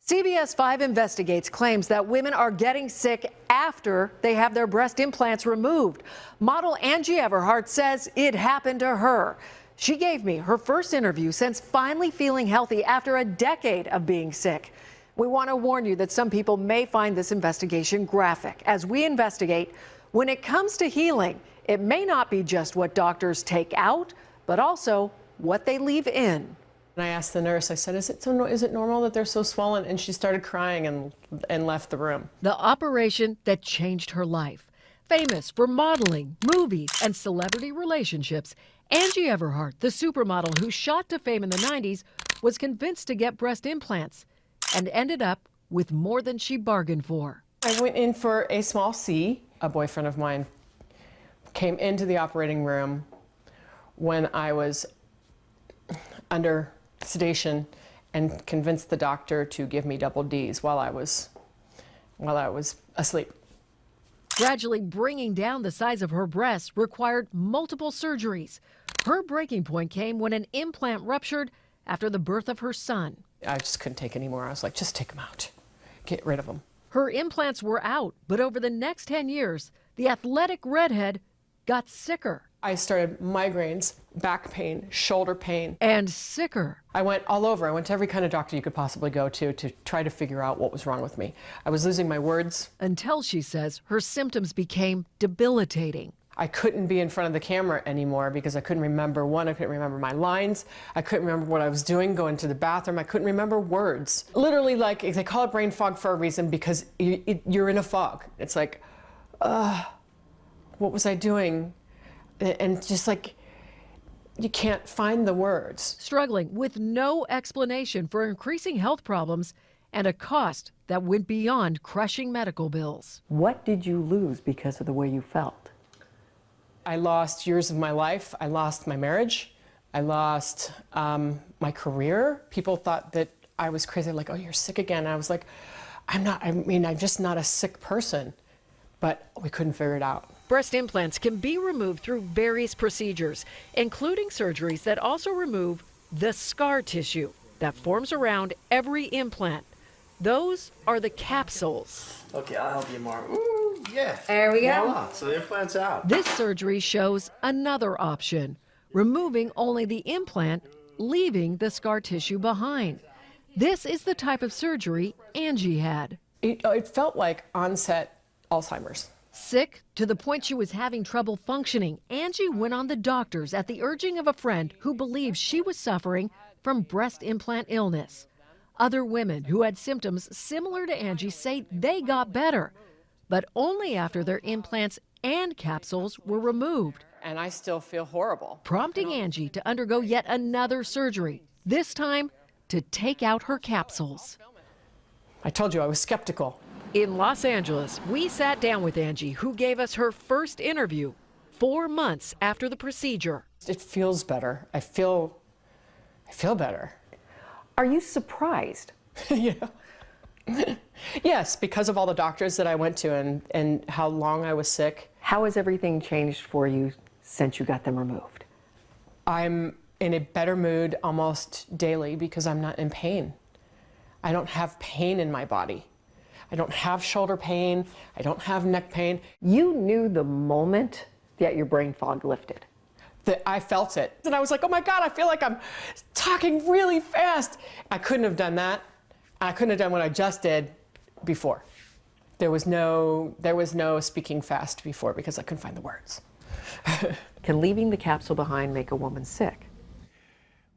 CBS 5 investigates claims that women are getting sick after they have their breast implants removed. Model Angie Everhart says it happened to her. She gave me her first interview since finally feeling healthy after a decade of being sick. We want to warn you that some people may find this investigation graphic. As we investigate, when it comes to healing, it may not be just what doctors take out, but also what they leave in. And I asked the nurse, I said, is it normal that they're so swollen? And she started crying and left the room. The operation that changed her life. Famous for modeling, movies, and celebrity relationships, Angie Everhart, the supermodel who shot to fame in the 90s, was convinced to get breast implants and ended up with more than she bargained for. I went in for a small C. A boyfriend of mine came into the operating room when I was under sedation and convinced the doctor to give me double D's while I was asleep. Gradually bringing down the size of her breasts required multiple surgeries. Her breaking point came when an implant ruptured after the birth of her son. I just couldn't take anymore. I was like, just take them out. Get rid of them. Her implants were out, but over the next 10 years, the athletic redhead got sicker. I started migraines, back pain, shoulder pain. And sicker. I went all over. I went to every kind of doctor you could possibly go to try to figure out what was wrong with me. I was losing my words. Until, she says, her symptoms became debilitating. I couldn't be in front of the camera anymore because I couldn't remember I couldn't remember my lines. I couldn't remember what I was doing, going to the bathroom. I couldn't remember words. Literally, like, they call it brain fog for a reason because you're in a fog. It's like, what was I doing? And just like, you can't find the words. Struggling with no explanation for increasing health problems and a cost that went beyond crushing medical bills. What did you lose because of the way you felt? I lost years of my life. I lost my marriage. I lost my career. People thought that I was crazy, like, oh, you're sick again. I was like, I'm not, I'm just not a sick person. But we couldn't figure it out. Breast implants can be removed through various procedures, including surgeries that also remove the scar tissue that forms around every implant. Those are the capsules. Okay, I'll help you more. Ooh, yeah. There we go. Voila. So the implant's out. This surgery shows another option, removing only the implant, leaving the scar tissue behind. This is the type of surgery Angie had. It felt like onset Alzheimer's. Sick to the point she was having trouble functioning, Angie went on the doctors at the urging of a friend who believed she was suffering from breast implant illness. Other women who had symptoms similar to Angie say they got better, but only after their implants and capsules were removed. And I still feel horrible. Prompting Angie to undergo yet another surgery, this time to take out her capsules. I told you I was skeptical. In Los Angeles, we sat down with Angie, who gave us her first interview 4 months after the procedure. It feels better. I feel better. Are you surprised? Yeah. Yes, because of all the doctors that I went to and how long I was sick. How has everything changed for you since you got them removed? I'm in a better mood almost daily because I'm not in pain. I don't have pain in my body. I don't have shoulder pain. I don't have neck pain. You knew the moment that your brain fog lifted. That I felt it. And I was like, oh my God, I feel like I'm talking really fast. I couldn't have done that. I couldn't have done what I just did before. There was no speaking fast before because I couldn't find the words. Can leaving the capsule behind make a woman sick?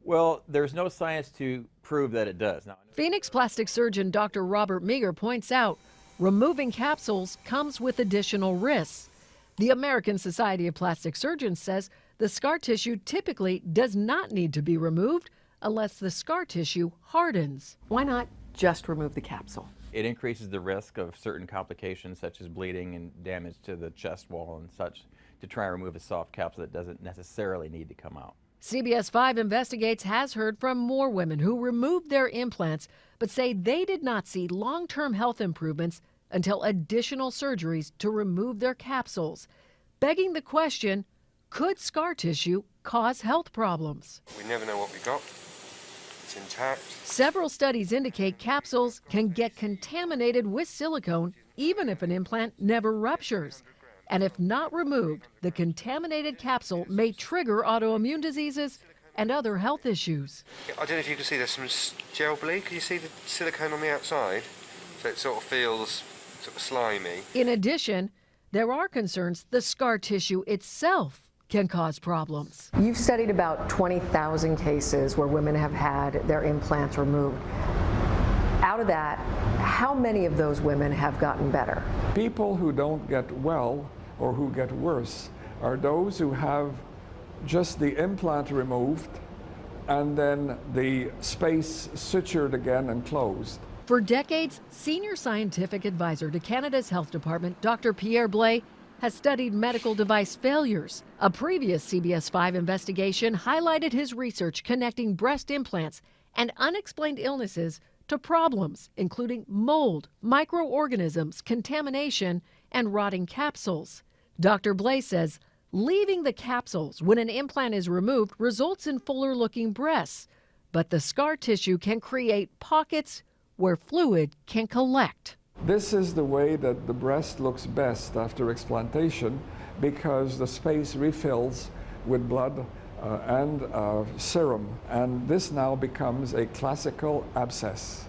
Well, there's no science to prove that it does. Now, Phoenix plastic surgeon Dr. Robert Meager points out removing capsules comes with additional risks. The American Society of Plastic Surgeons says the scar tissue typically does not need to be removed unless the scar tissue hardens. Why not just remove the capsule? it increases the risk of certain complications such as bleeding and damage to the chest wall and such to try and remove a soft capsule that doesn't necessarily need to come out. CBS 5 Investigates has heard from more women who removed their implants but say they did not see long-term health improvements until additional surgeries to remove their capsules, begging the question, could scar tissue cause health problems? We never know what we got. it's intact. Several studies indicate capsules can get contaminated with silicone even if an implant never ruptures. And if not removed, the contaminated capsule may trigger autoimmune diseases and other health issues. I don't know if you can see there's some gel bleed. Can you see the silicone on the outside? So it sort of feels sort of slimy. In addition, there are concerns the scar tissue itself can cause problems. You've studied about 20,000 cases where women have had their implants removed. Out of that, how many of those women have gotten better? People who don't get well or who get worse are those who have just the implant removed and then the space sutured again and closed. For decades, senior scientific advisor to Canada's Health Department, Dr. Pierre Blais, has studied medical device failures. A previous CBS 5 investigation highlighted his research connecting breast implants and unexplained illnesses to problems, including mold, microorganisms, contamination, and rotting capsules. Dr. Blais says leaving the capsules when an implant is removed results in fuller-looking breasts, but the scar tissue can create pockets where fluid can collect. This is the way that the breast looks best after explantation because the space refills with blood and serum, and this now becomes a classical abscess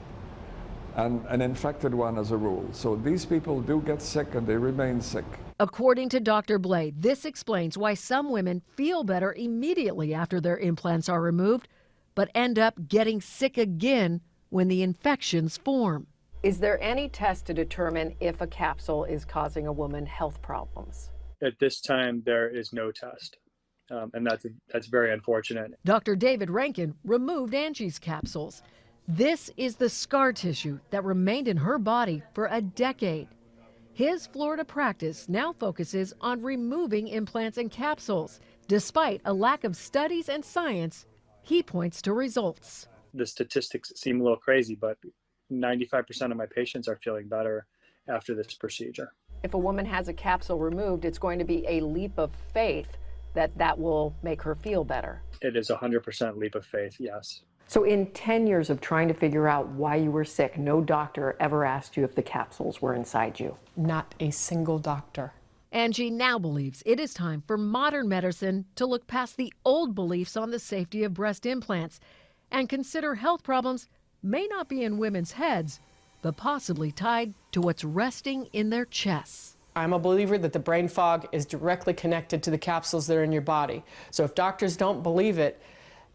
and an infected one as a rule. So these people do get sick and they remain sick. According to Dr. Blais, this explains why some women feel better immediately after their implants are removed, but end up getting sick again when the infections form. Is there any test to determine if a capsule is causing a woman health problems? At this time, there is no test, and that's very unfortunate. Dr. David Rankin removed Angie's capsules. This is the scar tissue that remained in her body for a decade. His Florida practice now focuses on removing implants and capsules. Despite a lack of studies and science, he points to results. The statistics seem a little crazy, but 95% of my patients are feeling better after this procedure. If a woman has a capsule removed, it's going to be a leap of faith that will make her feel better. It is 100% leap of faith, yes. So in 10 years of trying to figure out why you were sick, no doctor ever asked you if the capsules were inside you? Not a single doctor. Angie now believes it is time for modern medicine to look past the old beliefs on the safety of breast implants and consider health problems may not be in women's heads, but possibly tied to what's resting in their chests. I'm a believer that the brain fog is directly connected to the capsules that are in your body. So if doctors don't believe it,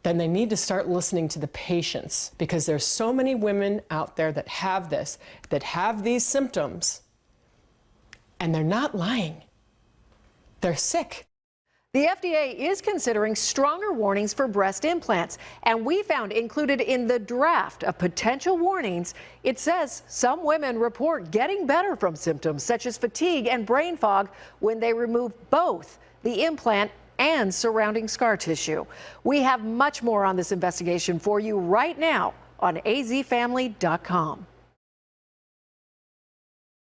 then they need to start listening to the patients, because there's so many women out there that have this, that have these symptoms, and they're not lying. They're sick. The FDA is considering stronger warnings for breast implants, and we found included in the draft of potential warnings, it says some women report getting better from symptoms such as fatigue and brain fog when they remove both the implant and surrounding scar tissue. We have much more on this investigation for you right now on azfamily.com.